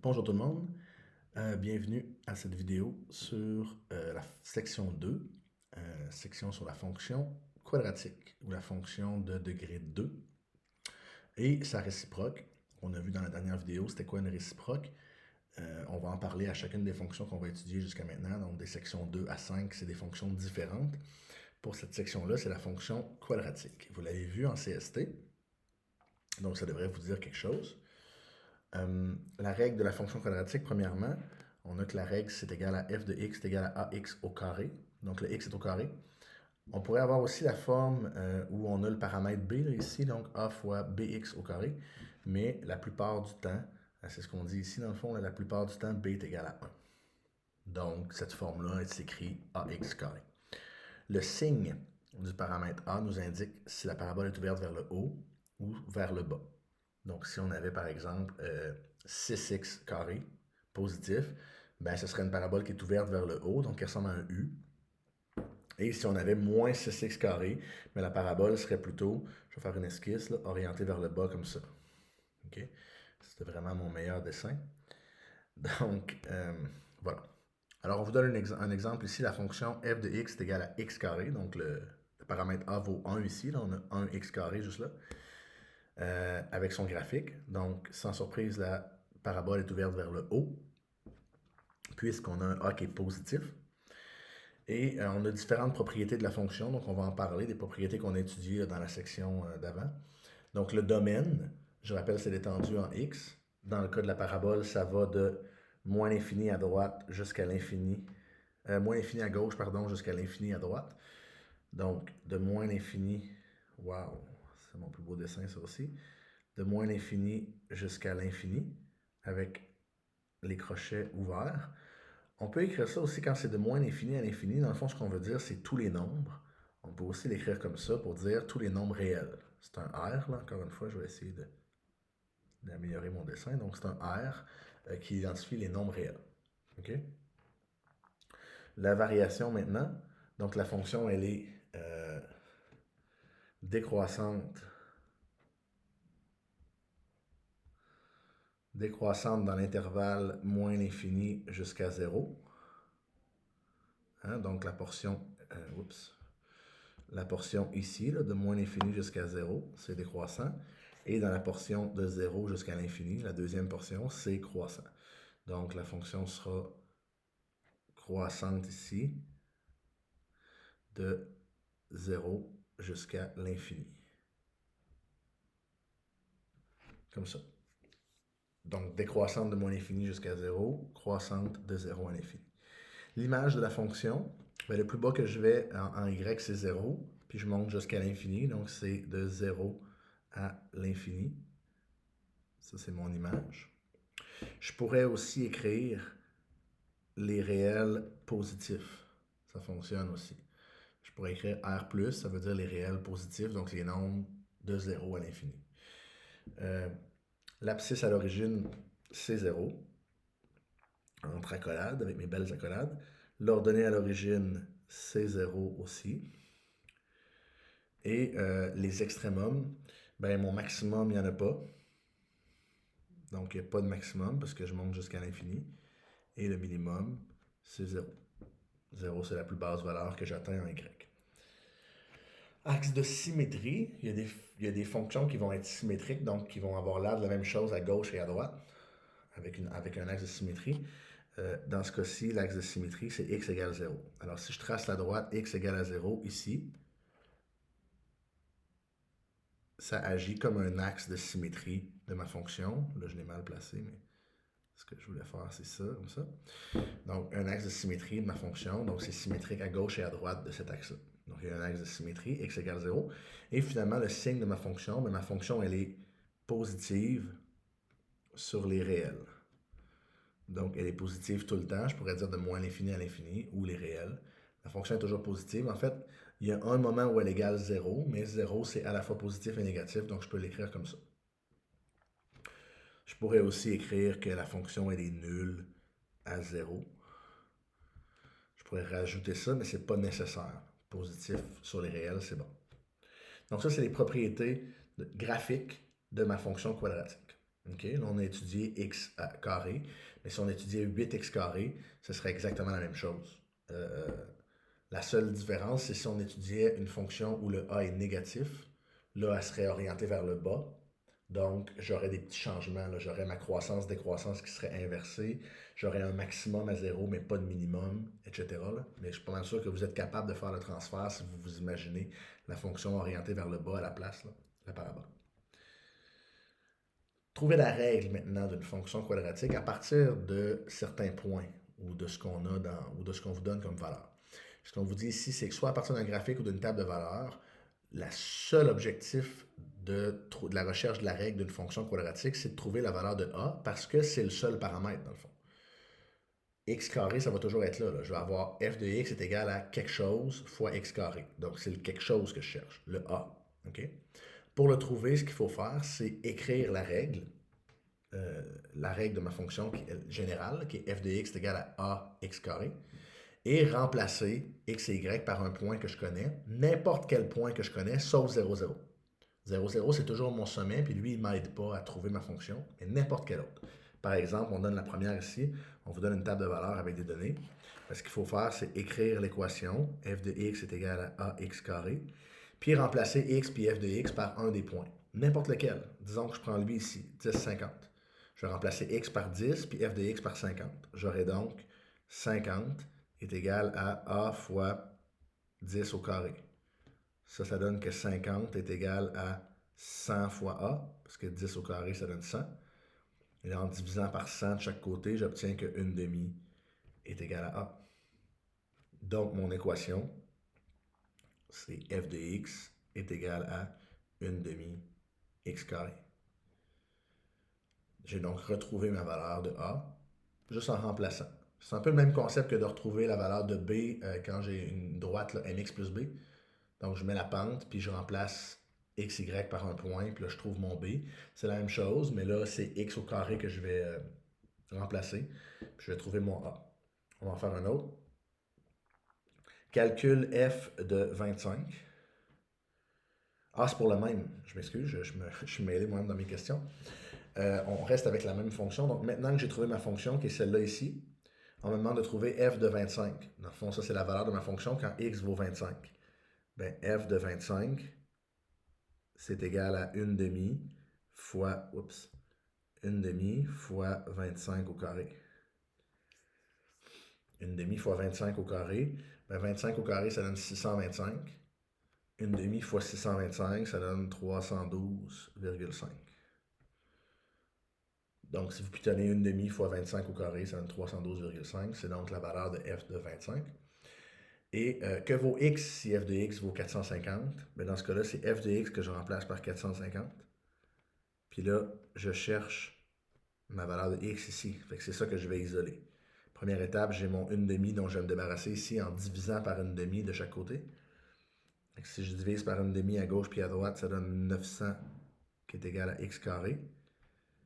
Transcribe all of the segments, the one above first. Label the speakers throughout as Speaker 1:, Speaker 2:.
Speaker 1: Bonjour tout le monde, bienvenue à cette vidéo sur la section 2, section sur la fonction quadratique ou la fonction de degré 2 et sa réciproque. On a vu dans la dernière vidéo c'était quoi une réciproque. On va en parler à chacune des fonctions qu'on va étudier jusqu'à maintenant, donc des sections 2 à 5, c'est des fonctions différentes. Pour cette section-là, c'est la fonction quadratique. Vous l'avez vu en CST, donc ça devrait vous dire quelque chose. La règle de la fonction quadratique, premièrement, on a que la règle c'est égal à f de x est égal à ax au carré. Donc le x est au carré. On pourrait avoir aussi la forme où on a le paramètre b là, ici, donc a fois bx au carré. Mais la plupart du temps, c'est ce qu'on dit ici dans le fond, là, la plupart du temps, b est égal à 1. Donc cette forme-là s'écrit ax carré. Le signe du paramètre a nous indique si la parabole est ouverte vers le haut ou vers le bas. Donc, si on avait par exemple 6x carré positif, ben, ce serait une parabole qui est ouverte vers le haut, donc qui ressemble à un U. Et si on avait moins 6x carré, ben, la parabole serait plutôt, je vais faire une esquisse, là, orientée vers le bas comme ça. OK? C'était vraiment mon meilleur dessin. Donc, voilà. Alors, on vous donne un exemple ici. La fonction f de x est égale à x carré. Donc, le paramètre a vaut 1 ici. Là, on a 1x carré juste là. Avec son graphique. Donc, sans surprise, la parabole est ouverte vers le haut, puisqu'on a un a qui est positif. Et on a différentes propriétés de la fonction, donc on va en parler, des propriétés qu'on a étudiées dans la section d'avant. Donc, le domaine, je rappelle, c'est l'étendue en x. Dans le cas de la parabole, ça va de moins l'infini à droite jusqu'à l'infini, moins l'infini à gauche, pardon, jusqu'à l'infini à droite. Donc, de moins l'infini, wow, c'est mon plus beau dessin ça aussi, de moins l'infini jusqu'à l'infini, avec les crochets ouverts. On peut écrire ça aussi quand c'est de moins l'infini à l'infini. Dans le fond, ce qu'on veut dire, c'est tous les nombres. On peut aussi l'écrire comme ça pour dire tous les nombres réels. C'est un R, là, encore une fois, je vais essayer d'améliorer mon dessin. Donc, c'est un R qui identifie les nombres réels. OK? La variation maintenant, donc la fonction, elle est décroissante dans l'intervalle moins l'infini jusqu'à 0. Hein, donc la portion, la portion ici, là, de moins l'infini jusqu'à 0, c'est décroissant. Et dans la portion de 0 jusqu'à l'infini, la deuxième portion, c'est croissant. Donc la fonction sera croissante ici de 0 jusqu'à l'infini. Comme ça. Donc décroissante de moins l'infini jusqu'à 0, croissante de 0 à l'infini. L'image de la fonction, ben, le plus bas que je vais en y, c'est 0, puis je monte jusqu'à l'infini, donc c'est de 0 à l'infini. Ça, c'est mon image. Je pourrais aussi écrire les réels positifs. Ça fonctionne aussi. Je pourrais écrire R+, ça veut dire les réels positifs, donc les nombres de 0 à l'infini. L'abscisse à l'origine, c'est 0, entre accolades, avec mes belles accolades. L'ordonnée à l'origine, c'est 0 aussi. Et les extrémums, ben mon maximum, il n'y en a pas. Donc, il n'y a pas de maximum parce que je monte jusqu'à l'infini. Et le minimum, c'est 0. 0, c'est la plus basse valeur que j'atteins en Y. Axe de symétrie, il y a des fonctions qui vont être symétriques, donc qui vont avoir l'air de la même chose à gauche et à droite, avec un axe de symétrie. Dans ce cas-ci, l'axe de symétrie, c'est x égale 0. Alors, si je trace la droite x égale à 0 ici, ça agit comme un axe de symétrie de ma fonction. Là, je l'ai mal placé, mais ce que je voulais faire, c'est ça, comme ça. Donc, un axe de symétrie de ma fonction. Donc, c'est symétrique à gauche et à droite de cet axe-là. Donc, il y a un axe de symétrie, x égale 0. Et finalement, le signe de ma fonction, mais ma fonction, elle est positive sur les réels. Donc, elle est positive tout le temps. Je pourrais dire de moins l'infini à l'infini, ou les réels. La fonction est toujours positive. En fait, il y a un moment où elle égale 0, mais 0, c'est à la fois positif et négatif, donc je peux l'écrire comme ça. Je pourrais aussi écrire que la fonction, elle est nulle à 0. Je pourrais rajouter ça, mais ce n'est pas nécessaire. Positif sur les réels, c'est bon. Donc ça, c'est les propriétés graphiques de ma fonction quadratique. OK? Là, on a étudié x carré, mais si on étudiait 8x carré, ce serait exactement la même chose. La seule différence, c'est si on étudiait une fonction où le a est négatif, là, elle serait orientée vers le bas. Donc, j'aurais des petits changements. J'aurais ma croissance-décroissance qui serait inversée. J'aurais un maximum à zéro, mais pas de minimum, etc. là. Mais je suis pas mal sûr que vous êtes capable de faire le transfert si vous vous imaginez la fonction orientée vers le bas à la place, là, la parabole. Trouver la règle maintenant d'une fonction quadratique à partir de certains points ou de ce qu'on a ou de ce qu'on vous donne comme valeur. Ce qu'on vous dit ici, c'est que soit à partir d'un graphique ou d'une table de valeurs, le seul objectif de la recherche de la règle d'une fonction quadratique, c'est de trouver la valeur de a parce que c'est le seul paramètre dans le fond. X carré, ça va toujours être là. Je vais avoir f de x est égal à quelque chose fois x carré. Donc, c'est le quelque chose que je cherche, le a. Okay? Pour le trouver, ce qu'il faut faire, c'est écrire la règle de ma fonction générale, qui est f de x est égal à ax carré, et remplacer x et y par un point que je connais, n'importe quel point que je connais, sauf 0, 0. 0, 0, c'est toujours mon sommet, puis lui, il ne m'aide pas à trouver ma fonction, mais n'importe quel autre. Par exemple, on donne la première ici, on vous donne une table de valeurs avec des données. Ce qu'il faut faire, c'est écrire l'équation f de x est égal à ax carré, puis remplacer x puis f de x par un des points. N'importe lequel. Disons que je prends lui ici, 10, 50. Je vais remplacer x par 10 puis f de x par 50. J'aurai donc 50 est égal à a fois 10 au carré. Ça donne que 50 est égal à 100 fois a, parce que 10 au carré, ça donne 100. Et en divisant par 100 de chaque côté, j'obtiens que 1 demi est égal à a. Donc, mon équation, c'est f de x est égal à 1 demi x carré. J'ai donc retrouvé ma valeur de a juste en remplaçant. C'est un peu le même concept que de retrouver la valeur de b quand j'ai une droite là, mx plus b. Donc je mets la pente, puis je remplace xy par un point, puis là je trouve mon b. C'est la même chose, mais là c'est x au carré que je vais remplacer. Puis je vais trouver mon a. On va en faire un autre. Calcul f de 25. Ah, c'est pour le même. Je m'excuse, je suis mêlé moi-même dans mes questions. On reste avec la même fonction. Donc maintenant que j'ai trouvé ma fonction, qui est celle-là ici, on me demande de trouver f de 25. Dans le fond, ça c'est la valeur de ma fonction quand x vaut 25. Ben, f de 25, c'est égal à 1 demi fois, 1 demi fois 25 au carré. 1 demi fois 25 au carré. Ben, 25 au carré, ça donne 625. 1 demi fois 625, ça donne 312,5. Donc, si vous pitonnez 1 demi fois 25 au carré, ça donne 312,5. C'est donc la valeur de f de 25. Et que vaut x si f de x vaut 450? Bien, dans ce cas-là, c'est f de x que je remplace par 450. Puis là, je cherche ma valeur de x ici. Fait que c'est ça que je vais isoler. Première étape, j'ai mon 1 demi dont je vais me débarrasser ici en divisant par 1 demi de chaque côté. Fait que si je divise par 1 demi à gauche puis à droite, ça donne 900 qui est égal à x carré.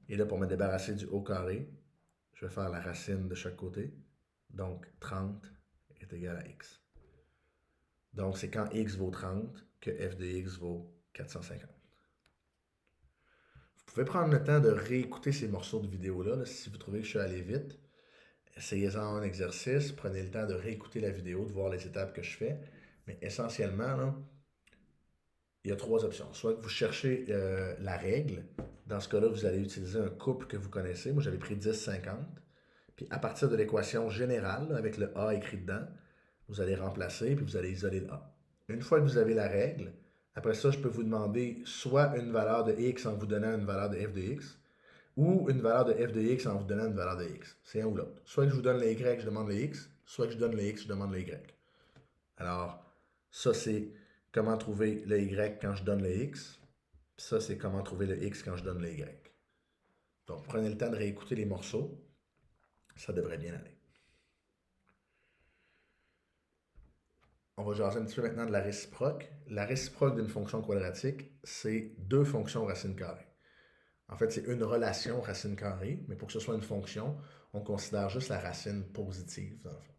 Speaker 1: Et là, pour me débarrasser du haut carré, je vais faire la racine de chaque côté. Donc, 30 est égal à x. Donc, c'est quand x vaut 30 que f de x vaut 450. Vous pouvez prendre le temps de réécouter ces morceaux de vidéo-là si vous trouvez que je suis allé vite. Essayez-en un exercice, prenez le temps de réécouter la vidéo, de voir les étapes que je fais. Mais essentiellement, là, il y a trois options. Soit que vous cherchez la règle. Dans ce cas-là, vous allez utiliser un couple que vous connaissez. Moi, j'avais pris 10-50. Puis à partir de l'équation générale, là, avec le A écrit dedans, vous allez remplacer, puis vous allez isoler le A. Une fois que vous avez la règle, après ça, je peux vous demander soit une valeur de x en vous donnant une valeur de f de x, ou une valeur de f de x en vous donnant une valeur de x. C'est un ou l'autre. Soit que je vous donne le y, je demande le x, soit que je donne le x, je demande le y. Alors, ça, c'est comment trouver le y quand je donne le x. Puis ça, c'est comment trouver le x quand je donne le y. Donc, prenez le temps de réécouter les morceaux. Ça devrait bien aller. On va jaser un petit peu maintenant de la réciproque. La réciproque d'une fonction quadratique, c'est deux fonctions racine carrée. En fait, c'est une relation racine carrée, mais pour que ce soit une fonction, on considère juste la racine positive, dans le fond.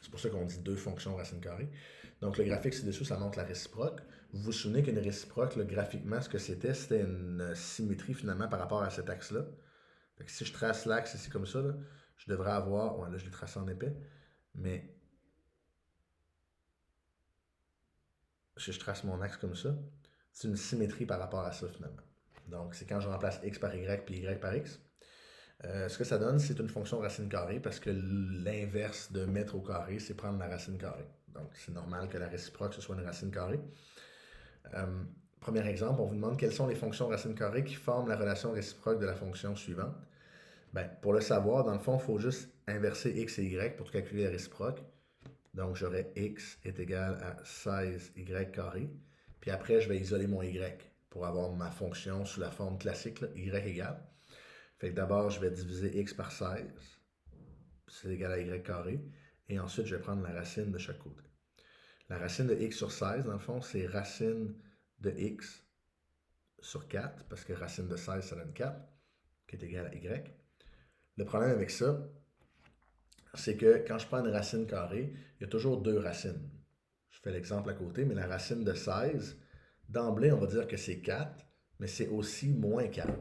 Speaker 1: C'est pour ça qu'on dit deux fonctions racine carrée. Donc le graphique ci-dessous, ça montre la réciproque. Vous vous souvenez qu'une réciproque, là, graphiquement, ce que c'était une symétrie finalement par rapport à cet axe-là. Fait que si je trace l'axe ici comme ça, là, je devrais avoir. Ouais, là, je l'ai tracé en épais. Mais si je trace mon axe comme ça, c'est une symétrie par rapport à ça finalement. Donc c'est quand je remplace x par y puis y par x. Ce que ça donne, c'est une fonction racine carrée parce que l'inverse de mettre au carré, c'est prendre la racine carrée. Donc c'est normal que la réciproque, ce soit une racine carrée. Premier exemple, on vous demande quelles sont les fonctions racine carrée qui forment la relation réciproque de la fonction suivante. Ben, pour le savoir, dans le fond, il faut juste inverser x et y pour calculer la réciproque. Donc, j'aurai x est égal à 16y carré. Puis après, je vais isoler mon y pour avoir ma fonction sous la forme classique, là, y égale. Fait que d'abord, je vais diviser x par 16. C'est égal à y carré. Et ensuite, je vais prendre la racine de chaque côté. La racine de x sur 16, dans le fond, c'est racine de x sur 4, parce que racine de 16, ça donne 4, qui est égal à y. Le problème avec ça, c'est que quand je prends une racine carrée, il y a toujours deux racines. Je fais l'exemple à côté, mais la racine de 16, d'emblée, on va dire que c'est 4, mais c'est aussi moins 4.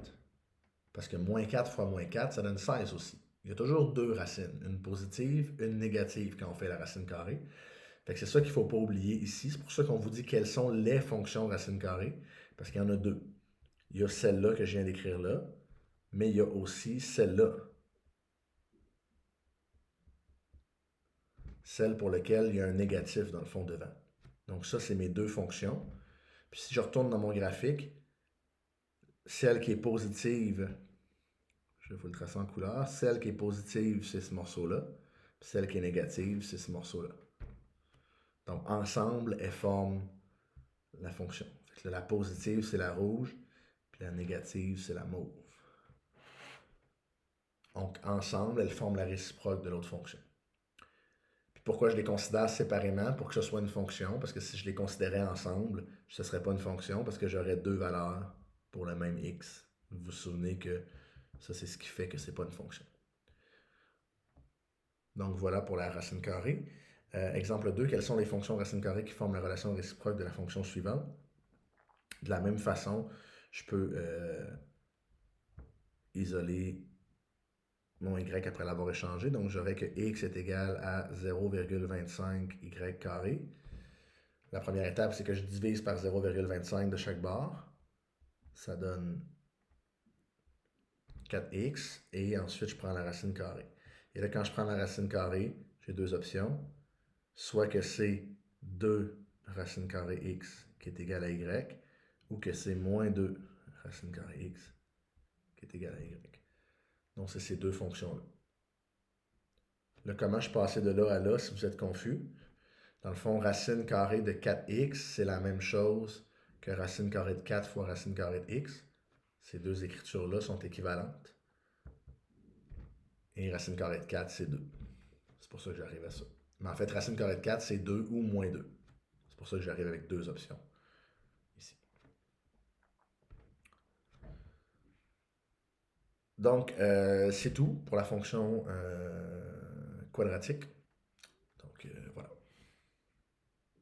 Speaker 1: Parce que moins 4 fois moins 4, ça donne 16 aussi. Il y a toujours deux racines, une positive, une négative quand on fait la racine carrée. Fait que c'est ça qu'il ne faut pas oublier ici. C'est pour ça qu'on vous dit quelles sont les fonctions racine carrée, parce qu'il y en a deux. Il y a celle-là que je viens d'écrire là, mais il y a aussi celle-là. Celle pour laquelle il y a un négatif dans le fond devant. Donc ça, c'est mes deux fonctions. Puis si je retourne dans mon graphique, celle qui est positive, je vais vous le tracer en couleur, celle qui est positive, c'est ce morceau-là. Puis celle qui est négative, c'est ce morceau-là. Donc ensemble, elles forment la fonction. Fait que là, la positive, c'est la rouge, puis la négative, c'est la mauve. Donc ensemble, elles forment la réciproque de l'autre fonction. Puis pourquoi je les considère séparément? Pour que ce soit une fonction, parce que si je les considérais ensemble, ce ne serait pas une fonction, parce que j'aurais deux valeurs pour le même x. Vous vous souvenez que ça, c'est ce qui fait que ce n'est pas une fonction. Donc voilà pour la racine carrée. Exemple 2, quelles sont les fonctions racine carrée qui forment la relation réciproque de la fonction suivante? De la même façon, je peux isoler mon y après l'avoir échangé. Donc j'aurai que x est égal à 0,25y carré. La première étape, c'est que je divise par 0,25 de chaque barre. Ça donne 4x. Et ensuite, je prends la racine carrée. Et là, quand je prends la racine carrée, j'ai deux options. Soit que c'est 2 racine carrée x qui est égal à y, ou que c'est moins 2 racine carrée x qui est égal à y. Donc, c'est ces deux fonctions-là. Là, comment je passais de là à là, si vous êtes confus? Dans le fond, racine carrée de 4x, c'est la même chose que racine carrée de 4 fois racine carrée de x. Ces deux écritures-là sont équivalentes. Et racine carrée de 4, c'est 2. C'est pour ça que j'arrive à ça. Mais en fait, racine carrée de 4, c'est 2 ou moins 2. C'est pour ça que j'arrive avec deux options. Ici. Donc, c'est tout pour la fonction quadratique.